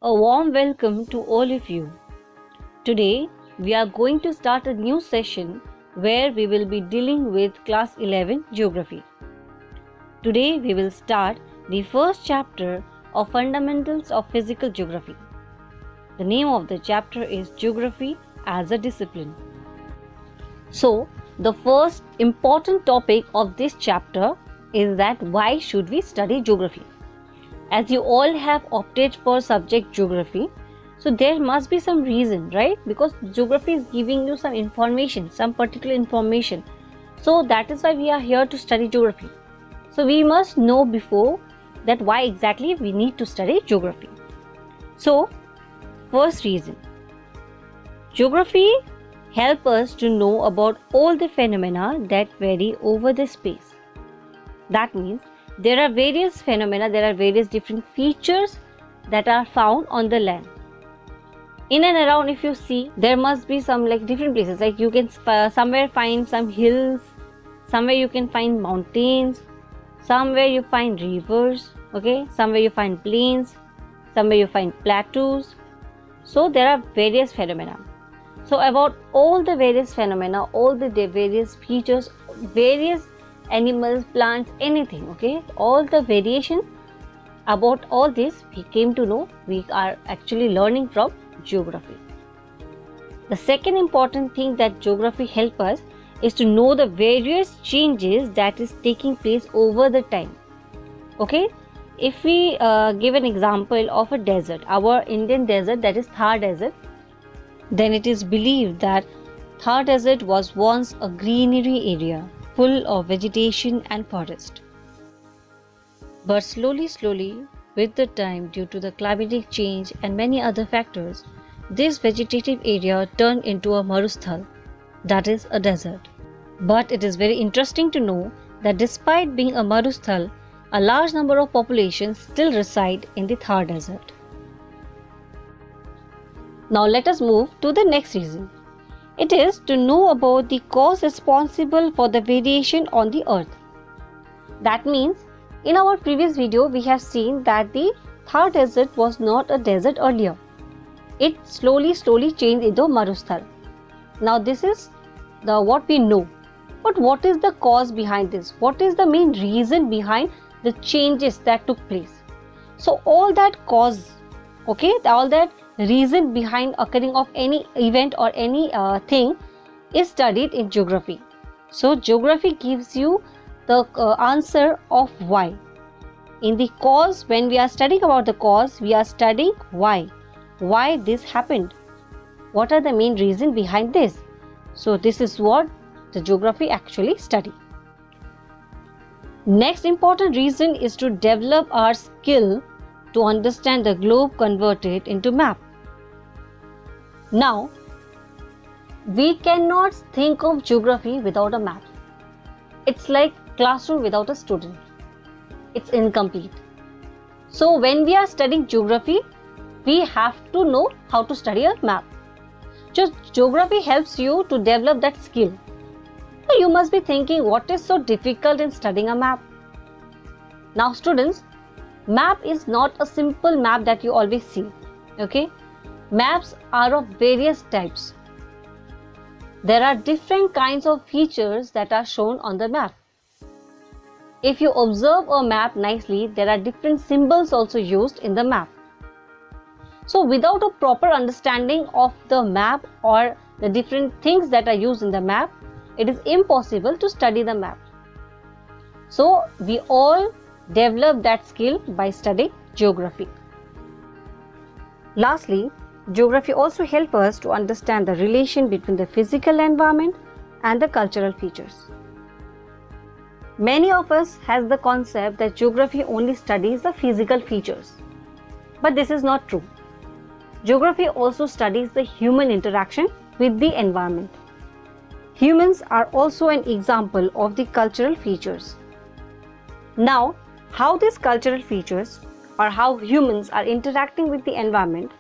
A warm welcome to all of you. Today we are going to start a new session where we will be dealing with class 11 geography. Today we will start the first chapter of Fundamentals of Physical Geography. The name of the chapter is Geography as a Discipline. So, the first important topic of this chapter is that why should we study geography? As you all have opted for subject geography, so there must be some reason, right? Because geography is giving you some information, some particular information. So that is why we are here to study geography. So we must know before that why exactly we need to study geography. So first reason, geography help us to know about all the phenomena that vary over the space. That means there are various phenomena, there are various different features that are found on the land. In and around, if you see, there must be some different places, like you can somewhere find some hills, somewhere you can find mountains, somewhere you find rivers, okay, somewhere you find plains, somewhere you find plateaus. So there are various phenomena. So about all the various phenomena, all the various features, various animals, plants, anything, okay, all the variation about all this we came to know, we are actually learning from geography. The second important thing that geography help us is to know the various changes that is taking place over the time. Okay, if we give an example of a desert, our Indian desert, that is Thar Desert, then it is believed that Thar Desert was once a greenery area full of vegetation and forest. But slowly, with the time, due to the climatic change and many other factors, this vegetative area turned into a Marusthal, that is a desert. But it is very interesting to know that despite being a Marusthal, a large number of populations still reside in the Thar Desert. Now let us move to the next reason. It is to know about the cause responsible for the variation on the earth. That means, in our previous video we have seen that the Thar Desert was not a desert earlier. It slowly changed into Marusthal. Now this is what we know. But what is the cause behind this? What is the main reason behind the changes that took place? So all that cause, okay, all that reason behind occurring of any event or any thing is studied in geography. So geography gives you the answer of why. In the cause, when we are studying about the cause, we are studying why this happened, what are the main reason behind this. So this is what the geography actually study. Next important reason is to develop our skill to understand the globe converted into map. Now, we cannot think of geography without a map. It's like classroom without a student. It's incomplete. So when we are studying geography, we have to know how to study a map. Just geography helps you to develop that skill. So you must be thinking, what is so difficult in studying a map? Now students, map is not a simple map that you always see, okay? Maps are of various types. There are different kinds of features that are shown on the map. If you observe a map nicely, there are different symbols also used in the map. So without a proper understanding of the map or the different things that are used in the map, it is impossible to study the map. So we all develop that skill by studying geography. Lastly, geography also helps us to understand the relation between the physical environment and the cultural features. Many of us has the concept that geography only studies the physical features. But this is not true. Geography also studies the human interaction with the environment. Humans are also an example of the cultural features. Now, how these cultural features or how humans are interacting with the environment,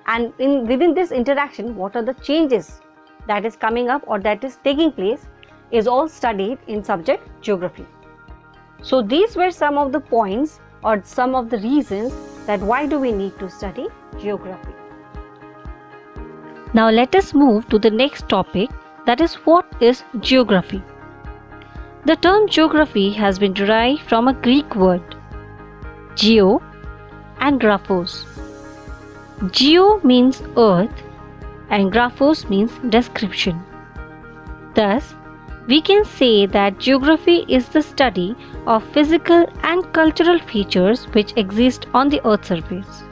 and within this interaction, what are the changes that is coming up or that is taking place, is all studied in subject geography. So these were some of the points or some of the reasons that why do we need to study geography. Now let us move to the next topic, that is, what is geography? The term geography has been derived from a Greek word, geo and graphos. Geo means earth and graphos means description. Thus, we can say that geography is the study of physical and cultural features which exist on the Earth's surface.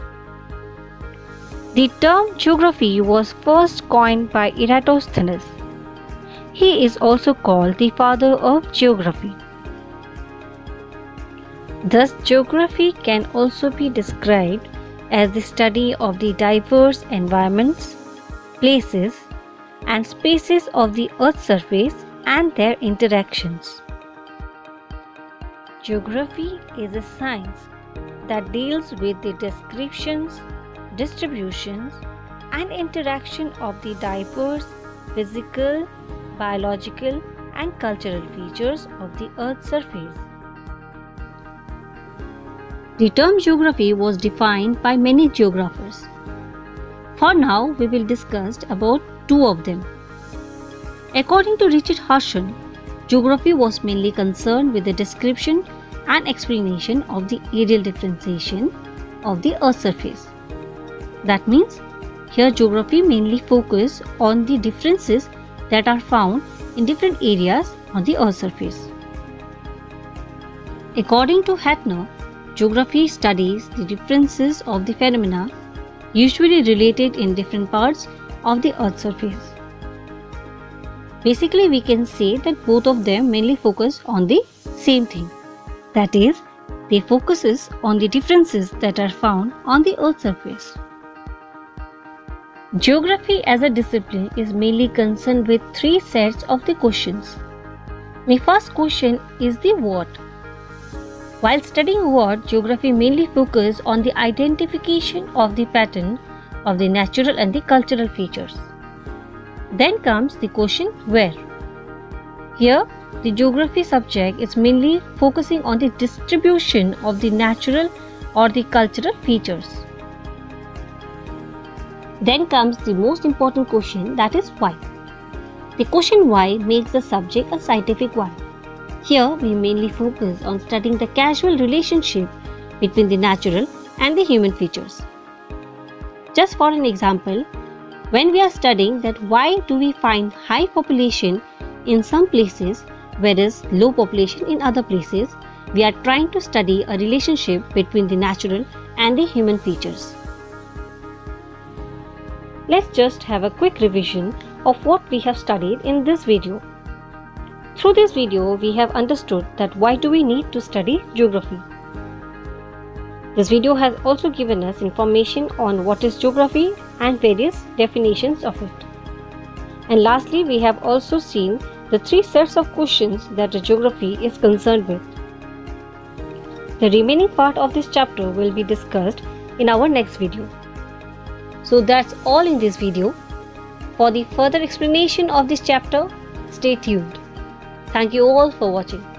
The term geography was first coined by Eratosthenes. He is also called the father of geography. Thus, geography can also be described as the study of the diverse environments, places, and spaces of the Earth's surface and their interactions. Geography is a science that deals with the descriptions, distributions, and interaction of the diverse physical, biological, and cultural features of the Earth's surface. The term geography was defined by many geographers. For now, we will discuss about two of them. According to Richard Harshon, geography was mainly concerned with the description and explanation of the areal differentiation of the Earth's surface. That means, here geography mainly focuses on the differences that are found in different areas on the Earth's surface. According to Hattner, geography studies the differences of the phenomena usually related in different parts of the Earth's surface. Basically, we can say that both of them mainly focus on the same thing. That is, they focuses on the differences that are found on the Earth's surface. Geography as a discipline is mainly concerned with three sets of the questions. The first question is the what. While studying what, geography mainly focuses on the identification of the pattern of the natural and the cultural features. Then comes the question where. Here, the geography subject is mainly focusing on the distribution of the natural or the cultural features. Then comes the most important question, that is why. The question why makes the subject a scientific one. Here, we mainly focus on studying the causal relationship between the natural and the human features. Just for an example, when we are studying that why do we find high population in some places whereas low population in other places, we are trying to study a relationship between the natural and the human features. Let's just have a quick revision of what we have studied in this video. Through this video, we have understood that why do we need to study geography. This video has also given us information on what is geography and various definitions of it. And lastly, we have also seen the three sets of questions that the geography is concerned with. The remaining part of this chapter will be discussed in our next video. So that's all in this video. For the further explanation of this chapter, stay tuned. Thank you all for watching.